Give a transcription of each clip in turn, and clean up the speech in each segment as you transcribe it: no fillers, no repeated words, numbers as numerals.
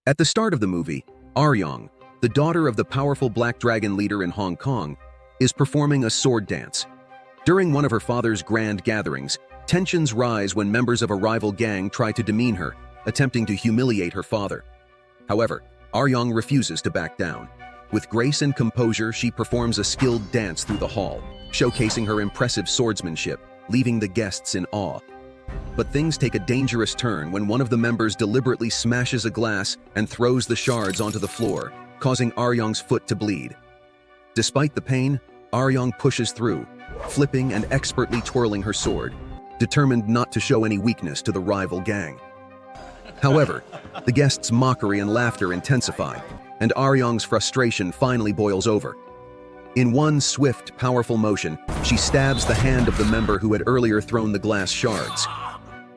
At the start of the movie, Aryong, the daughter of the powerful Black Dragon leader in Hong Kong, is performing a sword dance. During one of her father's grand gatherings, tensions rise when members of a rival gang try to demean her, attempting to humiliate her father. However, Aryong refuses to back down. With grace and composure, she performs a skilled dance through the hall, showcasing her impressive swordsmanship, leaving the guests in awe. But things take a dangerous turn when one of the members deliberately smashes a glass and throws the shards onto the floor, causing Aryong's foot to bleed. Despite the pain, Aryong pushes through, flipping and expertly twirling her sword, determined not to show any weakness to the rival gang. However, the guests' mockery and laughter intensify, and Aryong's frustration finally boils over. In one swift, powerful motion, she stabs the hand of the member who had earlier thrown the glass shards.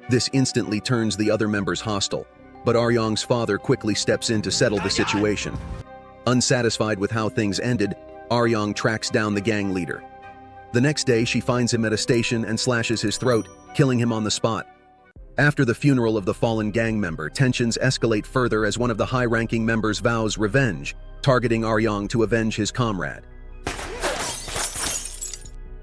This instantly turns the other members hostile, but Aryong's father quickly steps in to settle the situation. Unsatisfied with how things ended, Aryong tracks down the gang leader. The next day, she finds him at a station and slashes his throat, killing him on the spot. After the funeral of the fallen gang member, tensions escalate further as one of the high-ranking members vows revenge, targeting Aryong to avenge his comrade.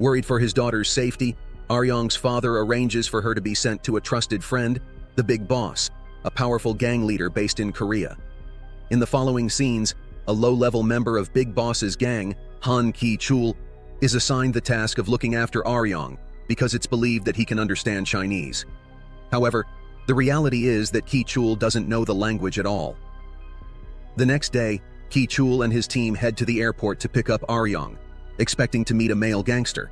Worried for his daughter's safety, Aryong's father arranges for her to be sent to a trusted friend, the Big Boss, a powerful gang leader based in Korea. In the following scenes, a low-level member of Big Boss's gang, Han Ki-chul, is assigned the task of looking after Aryong because it's believed that he can understand Chinese. However, the reality is that Ki-chul doesn't know the language at all. The next day, Ki-chul and his team head to the airport to pick up Aryong, expecting to meet a male gangster.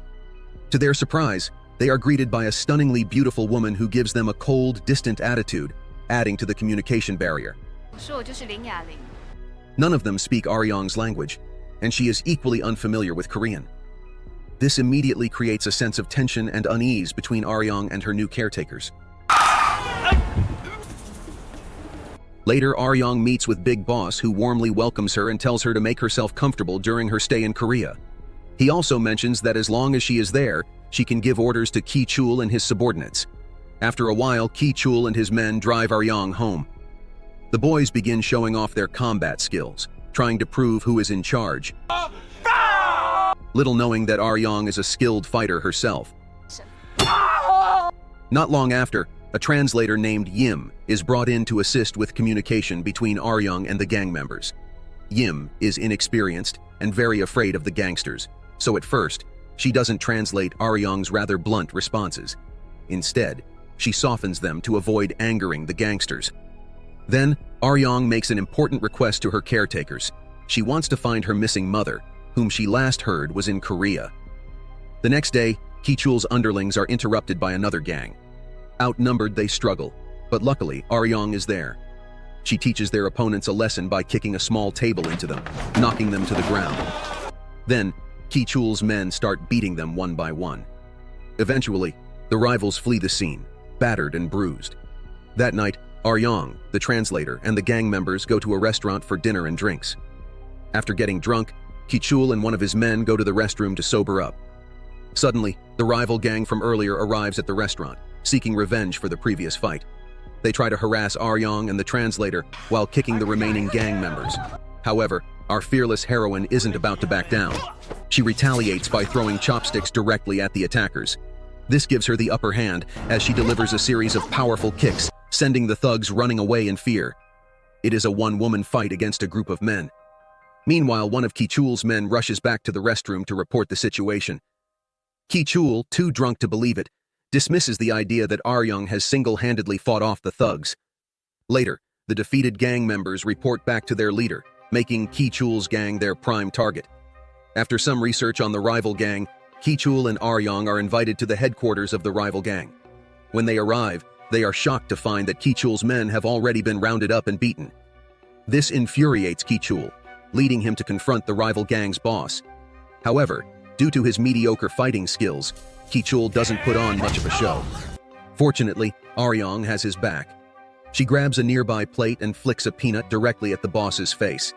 To their surprise, they are greeted by a stunningly beautiful woman who gives them a cold, distant attitude, adding to the communication barrier. None of them speak Aryong's language, and she is equally unfamiliar with Korean. This immediately creates a sense of tension and unease between Aryong and her new caretakers. Later, Aryong meets with Big Boss, who warmly welcomes her and tells her to make herself comfortable during her stay in Korea. He also mentions that as long as she is there, she can give orders to Ki-chul and his subordinates. After a while, Ki-chul and his men drive Aryong home. The boys begin showing off their combat skills, trying to prove who is in charge, little knowing that Aryong is a skilled fighter herself. Not long after, a translator named Yim is brought in to assist with communication between Aryong and the gang members. Yim is inexperienced and very afraid of the gangsters, so at first, she doesn't translate Aryong's rather blunt responses. Instead, she softens them to avoid angering the gangsters. Then, Aryong makes an important request to her caretakers. She wants to find her missing mother, whom she last heard was in Korea. The next day, Ki-chul's underlings are interrupted by another gang. Outnumbered, they struggle, but luckily, Aryong is there. She teaches their opponents a lesson by kicking a small table into them, knocking them to the ground. Then, Ki-chul's men start beating them one by one. Eventually, the rivals flee the scene, battered and bruised. That night, Aryong, the translator, and the gang members go to a restaurant for dinner and drinks. After getting drunk, Ki-chul and one of his men go to the restroom to sober up. Suddenly, the rival gang from earlier arrives at the restaurant, seeking revenge for the previous fight. They try to harass Aryong and the translator while kicking the remaining gang members. However, our fearless heroine isn't about to back down. She retaliates by throwing chopsticks directly at the attackers. This gives her the upper hand as she delivers a series of powerful kicks, sending the thugs running away in fear. It is a one-woman fight against a group of men. Meanwhile, one of Ki-chul's men rushes back to the restroom to report the situation. Ki-chul, too drunk to believe it, dismisses the idea that Aryong has single-handedly fought off the thugs. Later, the defeated gang members report back to their leader, making Ki-chul's gang their prime target. After some research on the rival gang, Ki-chul and Aryong are invited to the headquarters of the rival gang. When they arrive, they are shocked to find that Ki-chul's men have already been rounded up and beaten. This infuriates Ki-chul, leading him to confront the rival gang's boss. However, due to his mediocre fighting skills, Ki-chul doesn't put on much of a show. Fortunately, Aryong has his back. She grabs a nearby plate and flicks a peanut directly at the boss's face.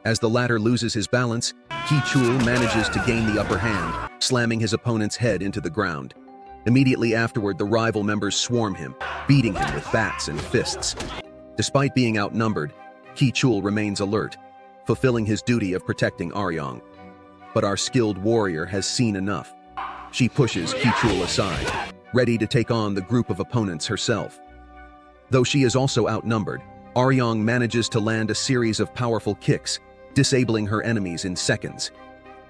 As the latter loses his balance, Ki-chul manages to gain the upper hand, slamming his opponent's head into the ground. Immediately afterward, the rival members swarm him, beating him with bats and fists. Despite being outnumbered, Ki Chul remains alert, fulfilling his duty of protecting Aryong. But our skilled warrior has seen enough. She pushes Ki Chul aside, ready to take on the group of opponents herself. Though she is also outnumbered, Aryong manages to land a series of powerful kicks, disabling her enemies in seconds.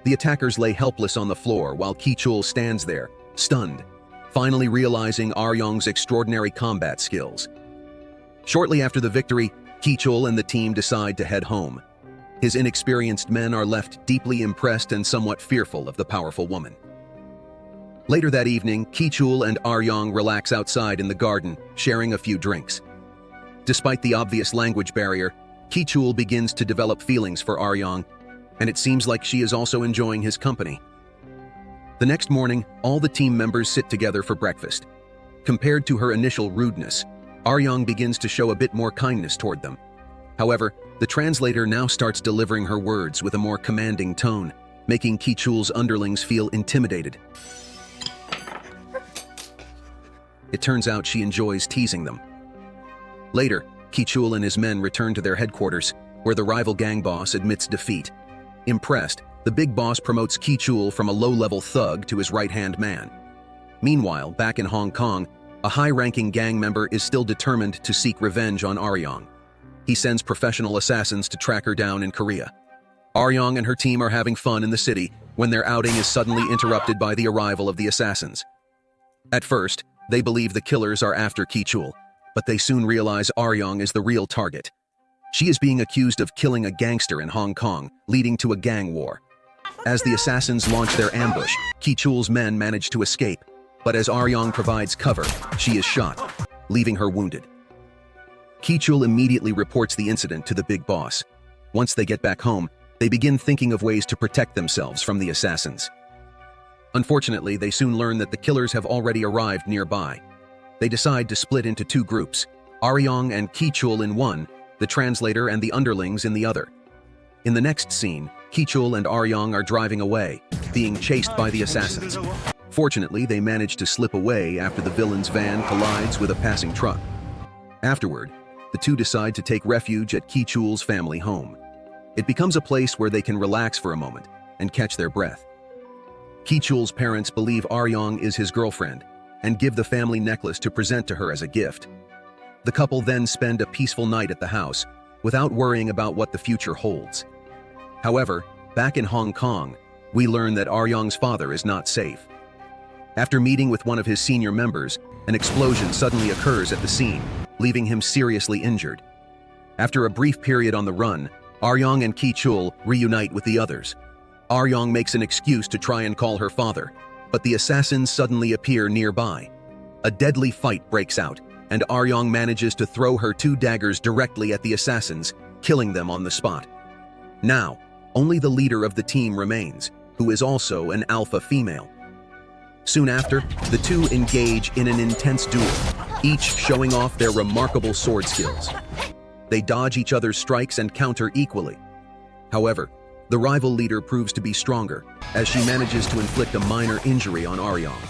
The attackers lay helpless on the floor while Ki Chul stands there, stunned, finally realizing Aryong's extraordinary combat skills. Shortly after the victory, Ki Chul and the team decide to head home. His inexperienced men are left deeply impressed and somewhat fearful of the powerful woman. Later that evening, Ki Chul and Aryong relax outside in the garden, sharing a few drinks. Despite the obvious language barrier, Ki Chul begins to develop feelings for Aryong, and it seems like she is also enjoying his company. The next morning, all the team members sit together for breakfast. Compared to her initial rudeness, Aryong begins to show a bit more kindness toward them. However, the translator now starts delivering her words with a more commanding tone, making Ki Chul's underlings feel intimidated. It turns out she enjoys teasing them. Later, Ki Chul and his men return to their headquarters, where the rival gang boss admits defeat. Impressed, the big boss promotes Ki Chul from a low-level thug to his right-hand man. Meanwhile, back in Hong Kong, a high-ranking gang member is still determined to seek revenge on Aryong. He sends professional assassins to track her down in Korea. Aryong and her team are having fun in the city when their outing is suddenly interrupted by the arrival of the assassins. At first, they believe the killers are after Ki Chul, but they soon realize Aryong is the real target. She is being accused of killing a gangster in Hong Kong, leading to a gang war. As the assassins launch their ambush, Ki Chul's men manage to escape, but as Aryong provides cover, she is shot, leaving her wounded. Ki Chul immediately reports the incident to the big boss. Once they get back home, they begin thinking of ways to protect themselves from the assassins. Unfortunately, they soon learn that the killers have already arrived nearby. They decide to split into two groups, Aryong and Ki Chul in one, the translator and the underlings in the other. In the next scene, Ki Chul and Aryong are driving away, being chased by the assassins. Fortunately, they manage to slip away after the villain's van collides with a passing truck. Afterward, the two decide to take refuge at Ki Chul's family home. It becomes a place where they can relax for a moment and catch their breath. Ki Chul's parents believe Aryong is his girlfriend and give the family necklace to present to her as a gift. The couple then spend a peaceful night at the house without worrying about what the future holds. However, back in Hong Kong, we learn that Aryong's father is not safe. After meeting with one of his senior members, an explosion suddenly occurs at the scene, leaving him seriously injured. After a brief period on the run, Aryong and Ki Chul reunite with the others. Aryong makes an excuse to try and call her father, but the assassins suddenly appear nearby. A deadly fight breaks out, and Aryong manages to throw her two daggers directly at the assassins, killing them on the spot. Now, only the leader of the team remains, who is also an alpha female. Soon after, the two engage in an intense duel, each showing off their remarkable sword skills. They dodge each other's strikes and counter equally. However, the rival leader proves to be stronger, as she manages to inflict a minor injury on Aryong.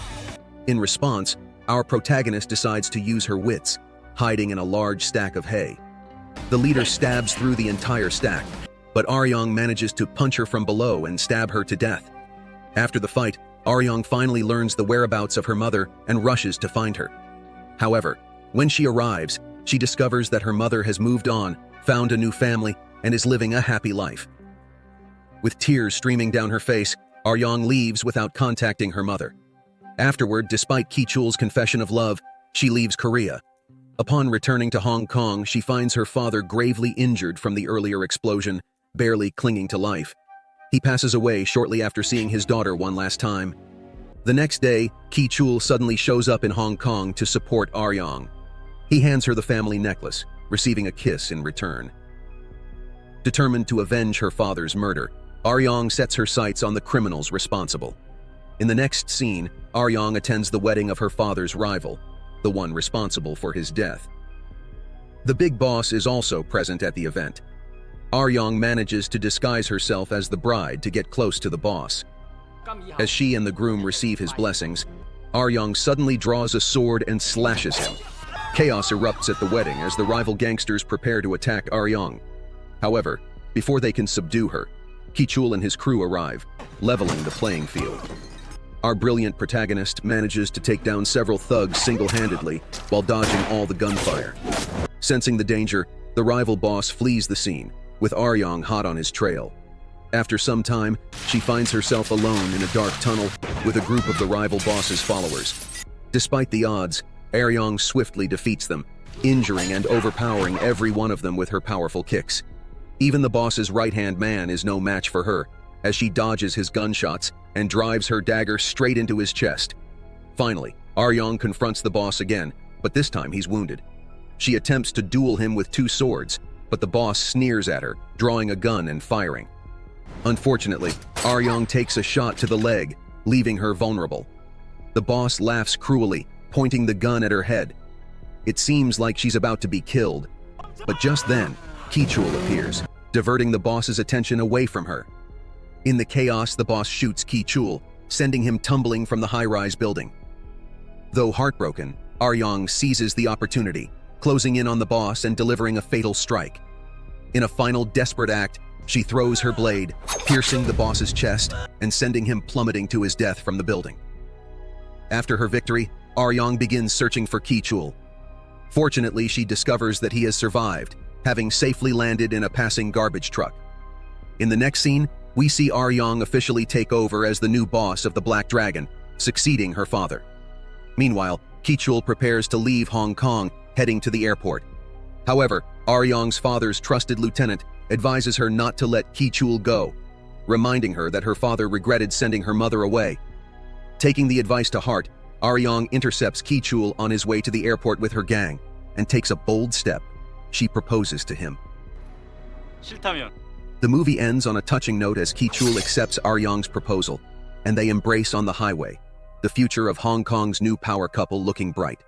In response, our protagonist decides to use her wits, hiding in a large stack of hay. The leader stabs through the entire stack, but Aryong manages to punch her from below and stab her to death. After the fight, Aryong finally learns the whereabouts of her mother and rushes to find her. However, when she arrives, she discovers that her mother has moved on, found a new family, and is living a happy life. With tears streaming down her face, Aryong leaves without contacting her mother. Afterward, despite Ki Chul's confession of love, she leaves Korea. Upon returning to Hong Kong, she finds her father gravely injured from the earlier explosion, barely clinging to life. He passes away shortly after seeing his daughter one last time. The next day, Ki Chul suddenly shows up in Hong Kong to support Aryong. He hands her the family necklace, receiving a kiss in return. Determined to avenge her father's murder, Aryong sets her sights on the criminals responsible. In the next scene, Aryong attends the wedding of her father's rival, the one responsible for his death. The big boss is also present at the event. Aryong manages to disguise herself as the bride to get close to the boss. As she and the groom receive his blessings, Aryong suddenly draws a sword and slashes him. Chaos erupts at the wedding as the rival gangsters prepare to attack Aryong. However, before they can subdue her, Ki-chul and his crew arrive, leveling the playing field. Our brilliant protagonist manages to take down several thugs single-handedly while dodging all the gunfire. Sensing the danger, the rival boss flees the scene, with Aryong hot on his trail. After some time, she finds herself alone in a dark tunnel with a group of the rival boss's followers. Despite the odds, Aryong swiftly defeats them, injuring and overpowering every one of them with her powerful kicks. Even the boss's right-hand man is no match for her, as she dodges his gunshots and drives her dagger straight into his chest. Finally, Aryong confronts the boss again, but this time he's wounded. She attempts to duel him with 2 swords, but the boss sneers at her, drawing a gun and firing. Unfortunately, Aryong takes a shot to the leg, leaving her vulnerable. The boss laughs cruelly, pointing the gun at her head. It seems like she's about to be killed, but just then, Ki-chul appears, diverting the boss's attention away from her. In the chaos, the boss shoots Ki-chul, sending him tumbling from the high-rise building. Though heartbroken, Aryong seizes the opportunity, closing in on the boss and delivering a fatal strike. In a final desperate act, she throws her blade, piercing the boss's chest and sending him plummeting to his death from the building. After her victory, Aryong begins searching for Ki-chul. Fortunately, she discovers that he has survived, having safely landed in a passing garbage truck. In the next scene, we see Aryong officially take over as the new boss of the Black Dragon, succeeding her father. Meanwhile, Ki-chul prepares to leave Hong Kong, heading to the airport. However, Aryong's father's trusted lieutenant advises her not to let Ki-chul go, reminding her that her father regretted sending her mother away. Taking the advice to heart, Aryong intercepts Ki-chul on his way to the airport with her gang and takes a bold step. She proposes to him. 싫다면. The movie ends on a touching note as Ki-chul accepts Aryong's proposal, and they embrace on the highway, the future of Hong Kong's new power couple looking bright.